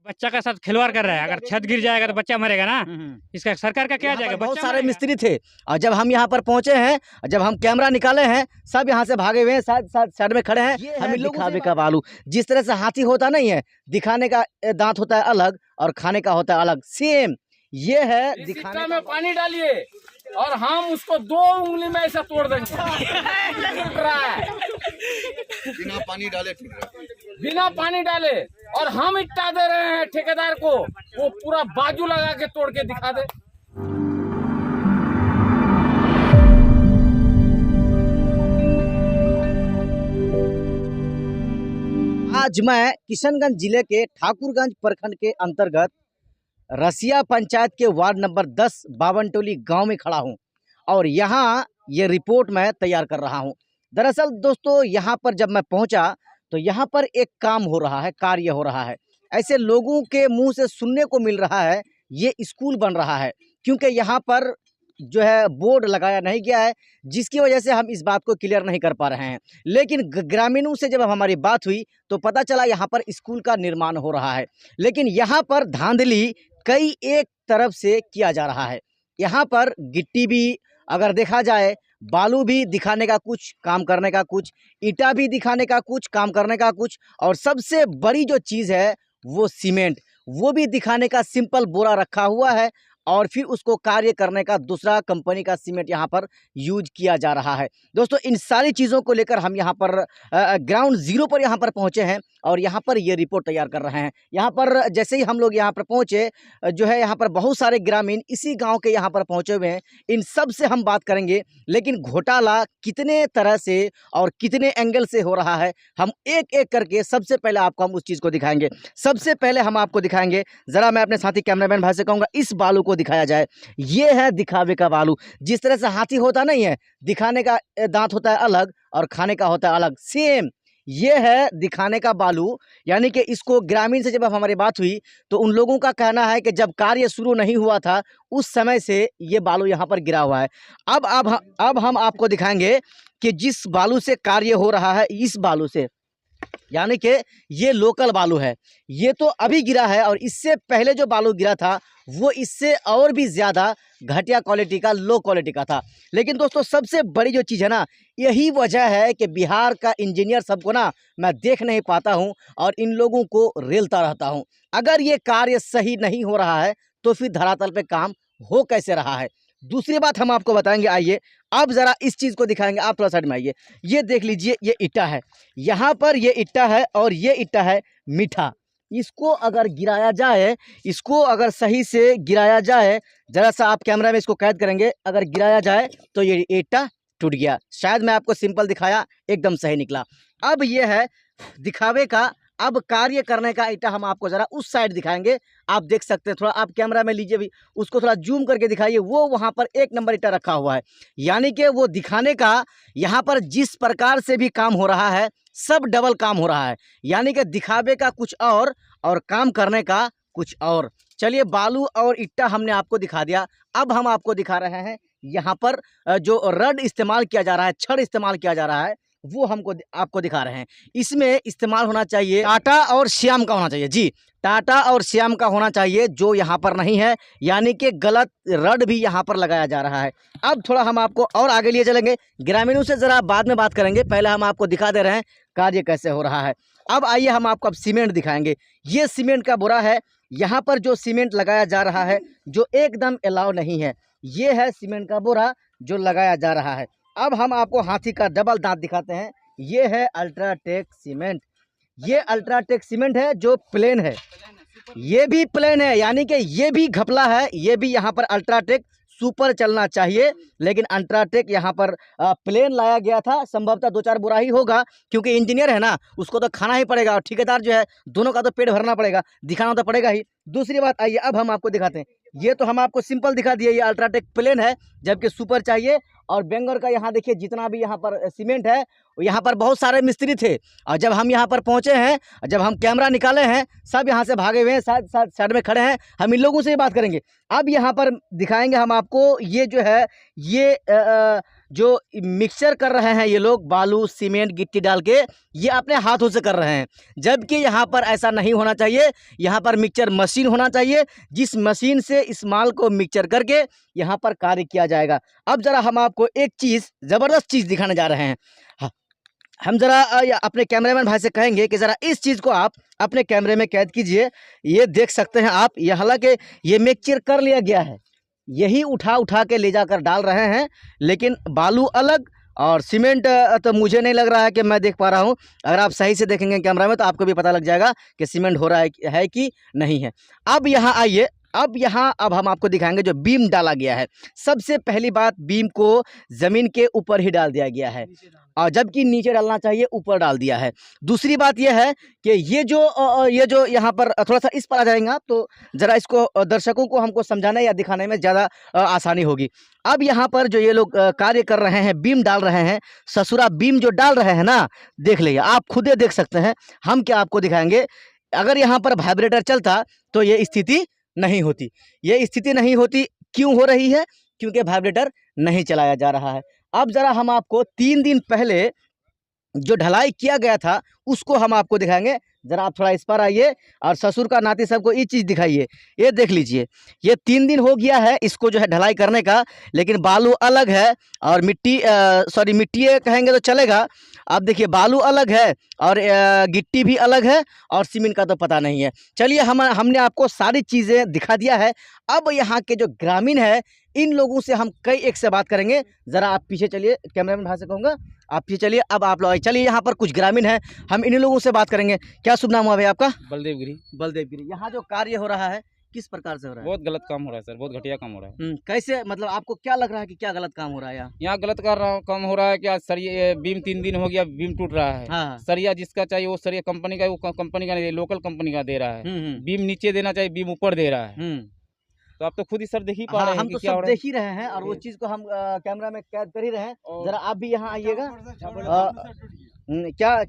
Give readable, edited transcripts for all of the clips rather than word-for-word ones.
बच्चा का साथ खिलवाड़ कर रहा है। अगर छत गिर जाएगा तो बच्चा मरेगा ना। इसका सरकार का क्या जाएगा? बहुत बच्चा सारे मरेगा। मिस्त्री थे और जब हम यहाँ पर पहुंचे हैं, जब हम कैमरा निकाले हैं, सब यहाँ से भागे हुए हैं, साइड में खड़े हैं। हम दिखावे का बालू, जिस तरह से हाथी होता नहीं है, दिखाने का दांत होता है अलग और खाने का होता है अलग, सेम ये है। दिखाने में पानी डालिए और हम उसको 2 उंगली में ऐसा तोड़ देंगे। टूट रहा है बिना पानी डाले टूट रहा है। बिना पानी डाले, और हम इट्टा दे रहे हैं ठेकेदार को, वो पूरा बाजू लगा के तोड़ के दिखा दे। आज मैं किशनगंज जिले के ठाकुरगंज प्रखंड के अंतर्गत रसिया पंचायत के वार्ड नंबर 10 बावनटोली गांव में खड़ा हूं और यहां ये रिपोर्ट मैं तैयार कर रहा हूं। दरअसल दोस्तों, यहां पर जब मैं पहुंचा तो यहां पर एक काम हो रहा है, कार्य हो रहा है। ऐसे लोगों के मुंह से सुनने को मिल रहा है ये स्कूल बन रहा है, क्योंकि यहाँ पर जो है बोर्ड लगाया नहीं गया है, जिसकी वजह से हम इस बात को क्लियर नहीं कर पा रहे हैं। लेकिन ग्रामीणों से जब हमारी बात हुई तो पता चला यहाँ पर स्कूल का निर्माण हो रहा है, लेकिन यहाँ पर धांधली कई एक तरफ से किया जा रहा है। यहाँ पर गिट्टी भी अगर देखा जाए, बालू भी दिखाने का कुछ, काम करने का कुछ, ईंटा भी दिखाने का कुछ, काम करने का कुछ, और सबसे बड़ी जो चीज़ है वो सीमेंट, वो भी दिखाने का सिंपल बोरा रखा हुआ है और फिर उसको कार्य करने का दूसरा कंपनी का सीमेंट यहाँ पर यूज किया जा रहा है। दोस्तों, इन सारी चीज़ों को लेकर हम यहाँ पर ग्राउंड जीरो पर यहाँ पर पहुँचे हैं और यहाँ पर ये रिपोर्ट तैयार कर रहे हैं। यहाँ पर जैसे ही हम लोग यहाँ पर पहुँचे, जो है यहाँ पर बहुत सारे ग्रामीण इसी गांव के यहाँ पर पहुँचे हुए हैं। इन सब से हम बात करेंगे, लेकिन घोटाला कितने तरह से और कितने एंगल से हो रहा है हम एक एक करके सबसे पहले आपको हम उस चीज़ को दिखाएंगे। सबसे पहले हम आपको दिखाएंगे, ज़रा मैं अपने साथी कैमरामैन भाई से कहूँगा इस बालू को दिखाया जाए। ये है दिखावे का बालू। जिस तरह से हाथी होता नहीं है, दिखाने का दांत होता है अलग और खाने का होता है अलग, सेम ये है दिखाने का बालू। यानी कि इसको ग्रामीण से जब हमारी बात हुई तो उन लोगों का कहना है कि जब कार्य शुरू नहीं हुआ था उस समय से ये बालू यहाँ पर गिरा हुआ है। अब हम आपको दिखाएंगे कि जिस बालू से कार्य हो रहा है, इस बालू से, यानी कि ये लोकल बालू है, ये तो अभी गिरा है और इससे पहले जो बालू गिरा था वो इससे और भी ज़्यादा घटिया क्वालिटी का, लो क्वालिटी का था। लेकिन दोस्तों, सबसे बड़ी जो चीज़ है ना, यही वजह है कि बिहार का इंजीनियर सबको ना मैं देख नहीं पाता हूं और इन लोगों को रेलता रहता हूं। अगर ये कार्य सही नहीं हो रहा है तो फिर धरातल पे काम हो कैसे रहा है। दूसरी बात हम आपको बताएंगे, आइए अब ज़रा इस चीज़ को दिखाएंगे। आप थोड़ा साइड में आइए, ये देख लीजिए, ये ईटा है, यहाँ पर ये ईटा है और ये ईटा है मीठा। इसको अगर गिराया जाए, इसको अगर सही से गिराया जाए, ज़रा सा आप कैमरा में इसको कैद करेंगे, अगर गिराया जाए तो ये ईटा टूट गया। शायद मैं आपको सिंपल दिखाया, एकदम सही निकला। अब ये है दिखावे का, अब कार्य करने का ईटा हम आपको ज़रा उस साइड दिखाएंगे। आप देख सकते हैं, थोड़ा आप कैमरा में लीजिए, भी उसको थोड़ा जूम करके दिखाइए। वो वहाँ पर 1 नंबर ईटा रखा हुआ है, यानी कि वो दिखाने का यहाँ पर जिस प्रकार से भी काम हो रहा है सब डबल काम हो रहा है, यानी कि दिखावे का कुछ और काम करने का कुछ और। चलिए, बालू और ईटा हमने आपको दिखा दिया। अब हम आपको दिखा रहे हैं यहाँ पर जो रड इस्तेमाल किया जा रहा है, छड़ इस्तेमाल किया जा रहा है, वो आपको दिखा रहे हैं। इसमें इस्तेमाल होना चाहिए टाटा और श्याम का होना चाहिए। जी, टाटा और श्याम का होना चाहिए, जो यहाँ पर नहीं है, यानी कि गलत रड भी यहाँ पर लगाया जा रहा है। अब थोड़ा हम आपको और आगे लिए चलेंगे, ग्रामीणों से ज़रा बाद में बात करेंगे, पहले हम आपको दिखा दे रहे हैं कार्य कैसे हो रहा है। अब आइए हम आपको अब सीमेंट दिखाएंगे। ये सीमेंट का बोरा है, यहाँ पर जो सीमेंट लगाया जा रहा है जो एकदम अलाउ नहीं है, ये है सीमेंट का बोरा जो लगाया जा रहा है। अब हम आपको हाथी का डबल दांत दिखाते हैं। ये है अल्ट्राटेक सीमेंट, ये अल्ट्राटेक सीमेंट है जो प्लेन है, ये भी प्लेन है, यानी कि ये भी घपला है। ये भी यहाँ पर अल्ट्राटेक सुपर चलना चाहिए, लेकिन अल्ट्राटेक यहाँ पर प्लेन लाया गया था। संभवतः 2-4 बोरा ही होगा, क्योंकि इंजीनियर है ना, उसको तो खाना ही पड़ेगा और ठेकेदार जो है, दोनों का तो पेट भरना पड़ेगा, दिखाना तो पड़ेगा ही। दूसरी बात, आइए अब हम आपको दिखाते हैं। ये तो हम आपको सिंपल दिखा दिए, ये अल्ट्राटेक प्लेन है, जबकि सुपर चाहिए। और बेंगल का यहाँ देखिए, जितना भी यहाँ पर सीमेंट है, यहाँ पर बहुत सारे मिस्त्री थे और जब हम यहाँ पर पहुँचे हैं, जब हम कैमरा निकाले हैं, सब यहाँ से भागे हुए हैं, साइड में खड़े हैं। हम इन लोगों से ही बात करेंगे। अब यहाँ पर दिखाएंगे हम आपको, ये जो है ये जो मिक्सचर कर रहे हैं ये लोग बालू सीमेंट गिट्टी डाल के, ये अपने हाथों से कर रहे हैं, जबकि यहाँ पर ऐसा नहीं होना चाहिए। यहाँ पर मिक्सचर मशीन होना चाहिए, जिस मशीन से इस माल को मिक्सचर करके यहाँ पर कार्य किया जाएगा। अब ज़रा हम आपको एक चीज़, ज़बरदस्त चीज़ दिखाने जा रहे हैं। हम ज़रा अपने कैमरामैन भाई से कहेंगे कि ज़रा इस चीज़ को आप अपने कैमरे में कैद कीजिए। ये देख सकते हैं आप, ये हालांकि ये मिक्सचर कर लिया गया है, यही उठा उठा के ले जाकर डाल रहे हैं, लेकिन बालू अलग और सीमेंट तो मुझे नहीं लग रहा है कि मैं देख पा रहा हूँ। अगर आप सही से देखेंगे कैमरा में तो आपको भी पता लग जाएगा कि सीमेंट हो रहा है कि नहीं है। अब यहाँ आइए, अब हम आपको दिखाएंगे जो बीम डाला गया है। सबसे पहली बात, बीम को ज़मीन के ऊपर ही डाल दिया गया है, और जबकि नीचे डालना चाहिए, ऊपर डाल दिया है। दूसरी बात यह है कि ये जो यहाँ पर थोड़ा सा इस पर आ जाएगा तो ज़रा इसको दर्शकों को हमको समझाने या दिखाने में ज़्यादा आसानी होगी। अब यहाँ पर जो ये लोग कार्य कर रहे हैं, बीम डाल रहे हैं, ससुरा बीम जो डाल रहे हैं ना, देख लीजिए, आप खुदे देख सकते हैं। हम क्या आपको दिखाएंगे, अगर यहाँ पर वाइब्रेटर चलता तो ये स्थिति नहीं होती। ये स्थिति नहीं होती क्यों हो रही है? क्योंकि वाइब्रेटर नहीं चलाया जा रहा है। अब ज़रा हम आपको 3 दिन पहले जो ढलाई किया गया था उसको हम आपको दिखाएंगे। ज़रा आप थोड़ा इस पर आइए और ससुर का नाती सबको ये चीज़ दिखाइए। ये देख लीजिए, ये 3 दिन हो गया है इसको जो है ढलाई करने का, लेकिन बालू अलग है और मिट्टी कहेंगे तो चलेगा। अब देखिए, बालू अलग है और गिट्टी भी अलग है और सीमेंट का तो पता नहीं है। चलिए, हमने आपको सारी चीज़ें दिखा दिया है। अब यहाँ के जो ग्रामीण है, इन लोगों से हम कई एक से बात करेंगे। ज़रा आप पीछे चलिए, कैमरामैन भाई से कहूँगा आप पीछे चलिए। अब आप लोग चलिए, यहाँ पर कुछ ग्रामीण हैं, हम इन्हीं लोगों से बात करेंगे। क्या शुभ नाम हुआ भाई आपका? बलदेव गिरी। बलदेव गिरी। यहाँ जो कार्य हो रहा है किस प्रकार से हो रहा है? बहुत गलत काम हो रहा है सर, बहुत घटिया काम हो रहा है। कैसे, मतलब आपको क्या लग रहा है कि क्या गलत काम हो रहा है यहाँ? यहाँ गलत काम हो रहा है कि आज सरिया बीम 3 दिन हो गया, बीम टूट रहा है। हाँ। सरिया जिसका चाहिए वो सरिया कंपनी का, वो कंपनी का नहीं, लोकल कंपनी का दे रहा है। बीम नीचे देना चाहिए, बीम ऊपर दे रहा है। तो आप तो खुद ही सर देख ही पा रहे हैं। हम तो सब देख ही रहे हैं और वो चीज को हम कैमरा में कैद कर ही रहे हैं। जरा आप भी यहाँ आइएगा।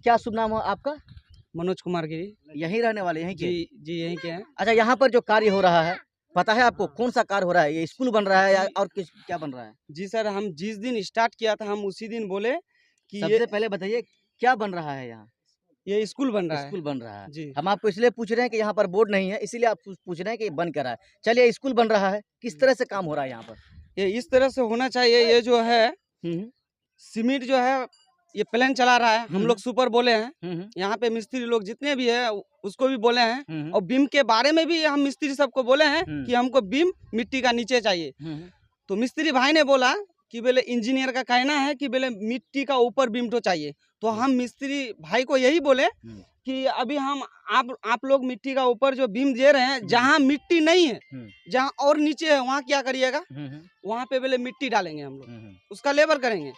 क्या शुभ नाम हो आपका? मनोज कुमार गिरी। यहीं रहने वाले, यहीं के? जी यहीं के हैं। अच्छा, यहाँ पर जो कार्य हो रहा है, पता है आपको कौन सा कार्य हो रहा है? ये स्कूल बन रहा है या और क्या बन रहा है? जी सर, हम जिस दिन स्टार्ट किया था हम उसी दिन बोले कि सबसे पहले बताइए क्या बन रहा है यहाँ? ये स्कूल बन रहा है। स्कूल बन रहा है जी। हम आपको इसलिए पूछ रहे हैं कि यहाँ पर बोर्ड नहीं है, इसीलिए आप पूछ रहे हैं कि बन कर रहा है। चलिए, स्कूल बन रहा है, किस तरह से काम हो रहा है यहाँ पर? ये इस तरह से होना चाहिए। ये जो है सीमेंट जो है ये प्लेन चला रहा है, हम लोग सुपर बोले हैं। यहाँ पे मिस्त्री लोग जितने भी है उसको भी बोले हैं, और बीम के बारे में भी हम मिस्त्री सबको बोले हैं कि हमको बीम मिट्टी का नीचे चाहिए। तो मिस्त्री भाई ने बोला कि बोले इंजीनियर का कहना है कि बोले मिट्टी का ऊपर बीम तो चाहिए। तो हम मिस्त्री भाई को यही बोले कि अभी हम आप लोग मिट्टी का ऊपर जो बीम दे रहे हैं, जहाँ मिट्टी नहीं है, जहाँ और नीचे है, वहाँ क्या करिएगा? वहाँ पे बोले मिट्टी डालेंगे हम लोग, उसका लेबर करेंगे।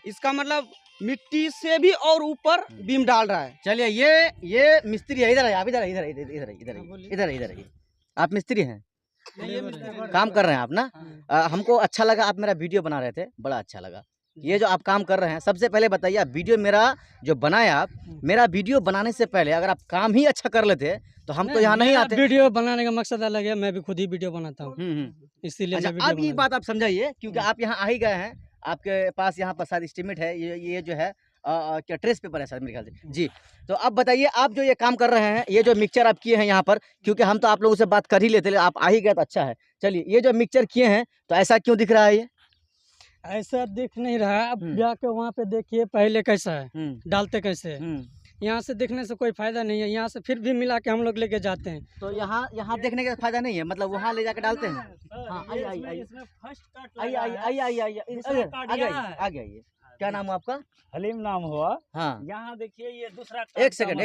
इसका मतलब मिट्टी से भी और ऊपर बीम डाल रहा है। चलिए, ये मिस्त्री है। इधर है आप, इधर आप मिस्त्री हैं, काम कर रहे हैं आप ना? हमको अच्छा लगा, आप मेरा वीडियो बना रहे थे, बड़ा अच्छा लगा। ये जो आप काम कर रहे हैं, सबसे पहले बताइए, आप वीडियो मेरा जो बनाया आप, मेरा वीडियो बनाने से पहले अगर आप काम ही अच्छा कर लेते तो हम तो यहाँ नहीं आते। वीडियो बनाने का मकसद अलग है, मैं भी खुद ही वीडियो बनाता हूँ, इसीलिए। अच्छा, अब ये बात आप समझाइए, क्योंकि आप यहाँ आ ही गए हैं, आपके पास यहाँ पर शायद एस्टीमेट है, ये जो है क्या ट्रेस पेपर है सर मेरे ख्याल से जी। तो अब बताइए, आप जो ये काम कर रहे हैं, ये जो मिक्सचर आप किए हैं यहाँ पर, क्योंकि हम तो आप लोगों से बात कर ही लेते, आप आ ही गए तो अच्छा है। चलिए, ये जो मिक्सचर किए हैं तो ऐसा क्यों दिख रहा है? ये ऐसा दिख नहीं रहा है। अब जाके वहाँ पे देखिए पहले कैसा है, डालते कैसे है। यहाँ से देखने से कोई फायदा नहीं है, यहाँ से फिर भी मिला के हम लोग लेके जाते हैं। तो यहाँ देखने का फायदा नहीं है, मतलब वहाँ ले जाके डालते हैं। हाँ, आइए। क्या नाम है आपका? हलीम नाम हुआ। हाँ, यहाँ देखिए ये दूसरा एक सेकंड।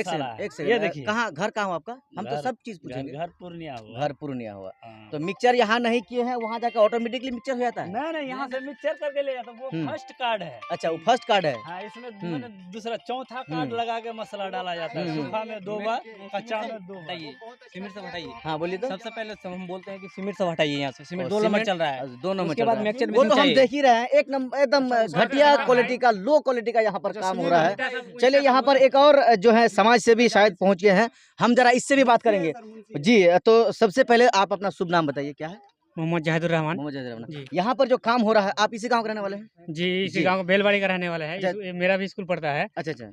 ये देखिए, कहाँ घर कहाँ आपका? हम तो सब चीज पूछेंगे। घर पूर्णिया हुआ। घर पूर्णिया हुआ। तो मिक्सचर यहाँ नहीं किए हैं, वहाँ जाकर ऑटोमेटिकली मिक्सचर हो जाता है? नहीं, यहाँ से मिक्सचर करके ले जाता, वो फर्स्ट कार्ड है। अच्छा, वो फर्स्ट कार्ड है। हाँ, इसमें मैंने दूसरा चौथा कार्ड लगा के मसाला डाला जाता है। सूखा में 2 बार, कच्चा में 2 बार। सीमेंट से हटाइए। हाँ, बोलिए। तो सबसे पहले हम बोलते हैं कि सीमेंट से हटाइए, यहाँ से सीमेंट 2 नंबर चल रहा है, 2 नंबर उसके बाद मिक्सचर वो तो हम देख ही रहे हैं, एक नंबर एकदम घटिया क्वालिटी का, लो क्वालिटी का यहाँ पर काम हो रहा है। चलिए, यहाँ पर एक और जो है समाज सेवी शायद पहुँच गए हैं, हम जरा इससे भी बात करेंगे जी। तो सबसे पहले आप अपना शुभ नाम बताइए, क्या है? मोहम्मद जहीदुर रहमान। मोहम्मद जहीदुर रहमान। जी। यहाँ पर जो काम हो रहा है, आप इसी गांव के रहने वाले हैं? जी, जी। इसी गांव बेलवाड़ी का रहने वाला है। अच्छा। मेरा भी स्कूल पढ़ता है। अच्छा अच्छा।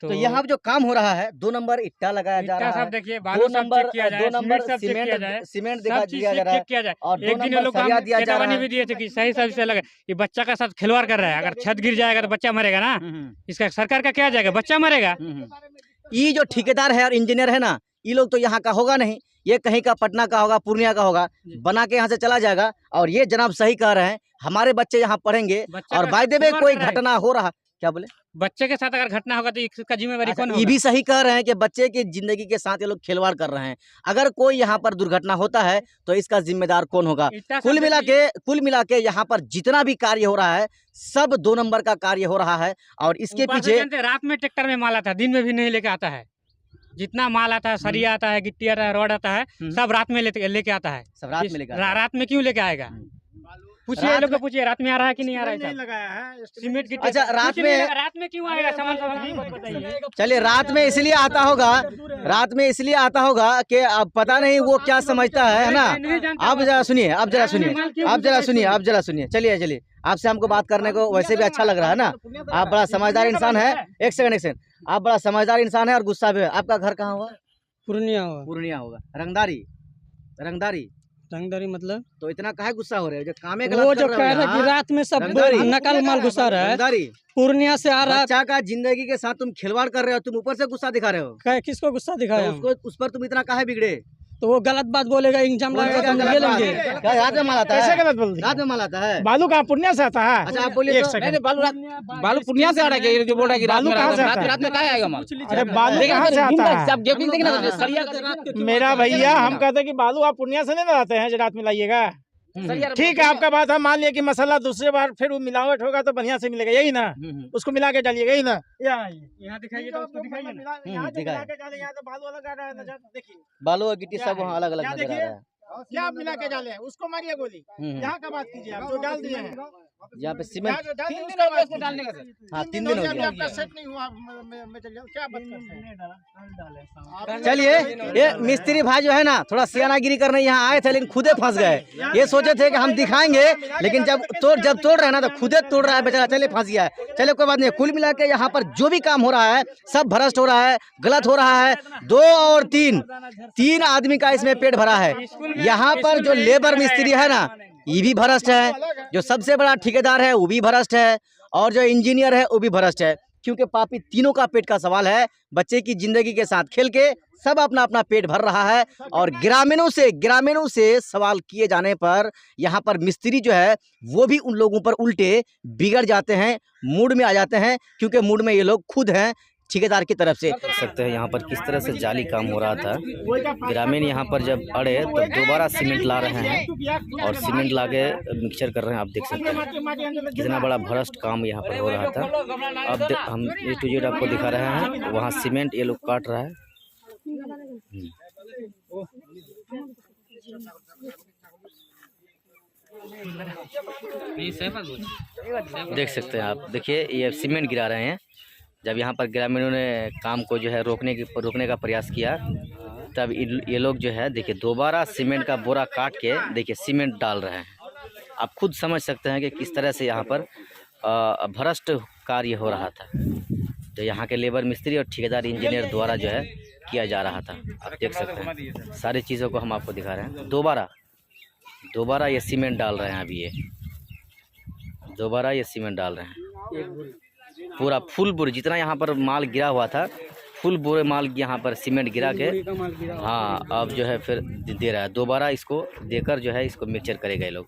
तो यहाँ जो काम हो रहा है, 2 नंबर ईटा लगाया जा इतना रहा है, सब देखिए, 2 बालू सब नंबर चेक किया जाए, 2 नंबर सब चेक किया जाए, सीमेंट सब दिया चीज जा रहा है, चेक किया जाए। और 2 एक दिन ये नंबर लोग काम सरिया दिया जा रहा चेतावनी है। भी दिए थे कि सही से लगे, ये बच्चा का साथ खिलवाड़ कर रहा है। अगर छत गिर जाएगा तो बच्चा मरेगा ना, इसका सरकार का क्या जाएगा, बच्चा मरेगा। ये जो ठेकेदार है और इंजीनियर है ना, ये लोग तो यहाँ का होगा नहीं, ये कहीं का पटना का होगा, पूर्णिया का होगा, बना के यहाँ से चला जाएगा। और ये जनाब सही कह रहे हैं, हमारे बच्चे यहाँ पढ़ेंगे बच्चा और का बाय द वे खिलवाड़ कोई कर रहा है। घटना हो रहा, क्या बोले? बच्चे के साथ अगर घटना होगा तो इसका जिम्मेवारी अच्छा, कौन ये होगा? भी सही कह रहे हैं कि बच्चे की जिंदगी के साथ ये लोग खिलवाड़ कर रहे हैं। अगर कोई यहाँ पर दुर्घटना होता है तो इसका जिम्मेदार कौन होगा? इतना सब कुल मिला के यहाँ पर जितना भी कार्य हो रहा है, सब 2 नंबर का कार्य हो रहा है। और इसके ऊपर से पीछे जानते हैं, रात में ट्रैक्टर में माल आता है, दिन में भी नहीं लेके आता है। जितना माल आता है, सरिया आता है, गिट्टी आता है, रॉड आता है, सब रात में लेके आता है। सब रात में लेकर रात में क्यों लेके आएगा? पूछिए, रात लोग को में- पूछिए, रात में आ रहा है कि नहीं आ रहा है? नहीं लगाया है सीमेंट गिट्टी अच्छा, रात में- रात में क्यों आएगा? सामान बताइए। चलिए, रात में इसलिए आता होगा, रात में इसलिए आता होगा कि अब पता नहीं वो क्या समझता है ना। आप जरा सुनिए, आप जरा सुनिए। चलिए, आपसे हमको बात करने को वैसे भी अच्छा लग रहा है ना। आप बड़ा समझदार इंसान है। एक सेकंड, आप बड़ा समझदार इंसान है और गुस्सा भी है। आपका घर कहाँ हुआ? पूर्णिया हुआ। पूर्णिया होगा। रंगदारी रंगदारी मतलब तो इतना काहे गुस्सा हो रहे हो? जो कामे वो गलत जो कर कह रहे रहे हो कि यहाँ। रात में सब रंगदारी। नकल माल घुसा रहा है, रंगदारी, पूर्णिया से आ रहा है। बच्चा का जिंदगी के साथ तुम खिलवाड़ कर रहे हो, तुम ऊपर से गुस्सा दिखा रहे हो। किसको गुस्सा दिखाया तो हम? उसको उस पर तुम इतना काहे बिगड़े? तो वो गलत बात बोलेगा, इंजाम बोलेगा लगाएगा, तो हम गलत ले बात। लेंगे। क्या रात में माल आता है? गलत बोल रात में माल आता है? बालू कहाँ पूर्णिया से आता है? अच्छा, आप बोलिए तो। नहीं, बालू पूर्णिया से आ रहा है, ये जो बोल रहा है कि रात बालू में कहाँ से आता है? रात में कहाँ आएगा माल? अरे बालू कहाँ से आता है? सब जो भी देखना सरिया का मेरा भैया, हम कहते हैं कि बालू आप पूर्णिया से नहीं ना लाते हैं जो रात में लाइएगा। ठीक है, आपका बात हम मान लिया कि मसाला दूसरे बार फिर वो मिलावट होगा तो बढ़िया से मिलेगा, यही ना? उसको मिला के डालिएगा, यही ना? यहाँ दिखाइए तो उसको दिखाइए ना। यहाँ दिखाए। मिला के डालें, यहाँ तो बालू अलग आ रहा है ना, देखिए बालू और गिट्टी सब वहाँ अलग अलग यहाँ नजर आ देखिए। रहा है। क्या आप मिला के डाले हैं? उसको मारिए गोली। यहाँ का बात कीजिए, आप जो डाल दिए हैं यहाँ पे सीमेंट। यहाँ जो डाल दिए, 3 दिन उसका हो गया बात उसको डालने का सर। हाँ, 3 दिन हो अभी गया। आपका सेट नहीं हुआ मेटेरियल, क्या बात करते हैं? चलिए, ये मिस्त्री भाई जो है ना, थोड़ा सियानागिरी करने यहाँ आए थे, लेकिन खुदे फंस गए। ये सोचे थे कि हम दिखाएंगे, लेकिन जब तोड़ रहे हैं ना, तो खुदे तोड़ रहा है बेचारा। चले, फंस गया है। चले, कोई बात नहीं। कुल मिला के यहाँ पर जो भी काम हो रहा है, सब भ्रष्ट हो रहा है, गलत हो रहा है। 2 और 3 आदमी का इसमें पेट भरा है। यहाँ पर जो लेबर मिस्त्री है ना, ये भी भ्रष्ट है। जो सबसे बड़ा ठेकेदार है वो भी भ्रष्ट है, और जो इंजीनियर है वो भी भ्रष्ट है। क्योंकि पापी तीनों का पेट का सवाल है। बच्चे की जिंदगी के साथ खेल के सब अपना अपना पेट भर रहा है। और ग्रामीणों से सवाल किए जाने पर यहाँ पर मिस्त्री जो है वो भी उन लोगों पर उल्टे बिगड़ जाते हैं, मूड में आ जाते हैं, क्योंकि मूड में ये लोग खुद हैं ठेकेदार की तरफ से। देख सकते हैं यहाँ पर किस तरह से जाली काम हो रहा था। ग्रामीण यहाँ पर जब अड़े तो दोबारा सीमेंट ला रहे हैं और सीमेंट ला के मिक्सचर कर रहे हैं। आप देख सकते हैं कितना बड़ा भ्रष्ट काम यहाँ पर हो रहा था। अब हम A to Z आपको दिखा रहे हैं। वहाँ सीमेंट ये लोग काट रहा है। देख सकते हैं आप, देखिए ये सीमेंट गिरा रहे हैं। जब यहाँ पर ग्रामीणों ने काम को जो है रोकने का प्रयास किया, तब ये लोग जो है देखिए दोबारा सीमेंट का बोरा काट के देखिए सीमेंट डाल रहे हैं। आप खुद समझ सकते हैं कि किस तरह से यहाँ पर भ्रष्ट कार्य हो रहा था, जो यहाँ के लेबर मिस्त्री और ठेकेदार इंजीनियर द्वारा जो है किया जा रहा था। आप देख सकते हैं सारी चीज़ों को हम आपको दिखा रहे हैं। दोबारा ये सीमेंट डाल रहे हैं। अभी ये दोबारा ये सीमेंट डाल रहे हैं। पूरा फुल बोरे जितना यहाँ पर माल गिरा हुआ था, फुल बोरे माल यहाँ पर सीमेंट गिरा के, हाँ अब जो है फिर दे रहा है। दोबारा इसको देकर जो है इसको मिक्सचर करेगा ये लोग।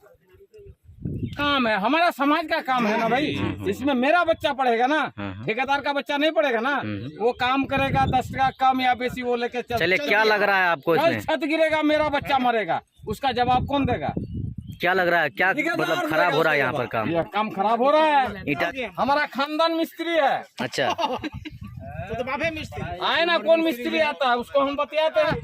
काम है, हमारा समाज का काम है ना भाई। इसमें मेरा बच्चा पढ़ेगा ना, ठेकेदार का बच्चा नहीं पढ़ेगा ना। वो काम करेगा, 10 का कम या बेसी वो लेके चले, क्या लग रहा है आपको इसमें? छत गिरेगा, मेरा बच्चा मरेगा, उसका जवाब कौन देगा? क्या लग रहा है, क्या मतलब खराब हो रहा है यहाँ पर काम? यह काम खराब हो रहा है। ईटा, हमारा खानदान मिस्त्री है। अच्छा तो बाबे मिस्त्री आए ना, कौन मिस्त्री आता है उसको हम बताते हैं।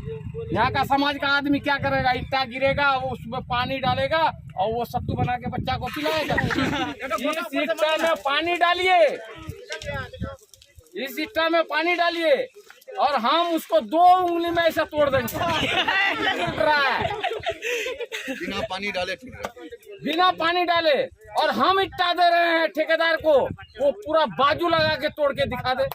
यहाँ का समाज का आदमी क्या करेगा? ईटा गिरेगा, वो उसमें पानी डालेगा और वो सत्तू बना के बच्चा को पिलाएगा। इस ईटा में पानी डालिए, इस ईटा में पानी डालिए और हम उसको 2 उंगली में ऐसा तोड़ देंगे। टूट रहा है। बिना पानी डाले टूट रहा है। बिना पानी डाले, और हम इट्टा दे रहे हैं ठेकेदार को, वो पूरा बाजू लगा के तोड़ के दिखा दे।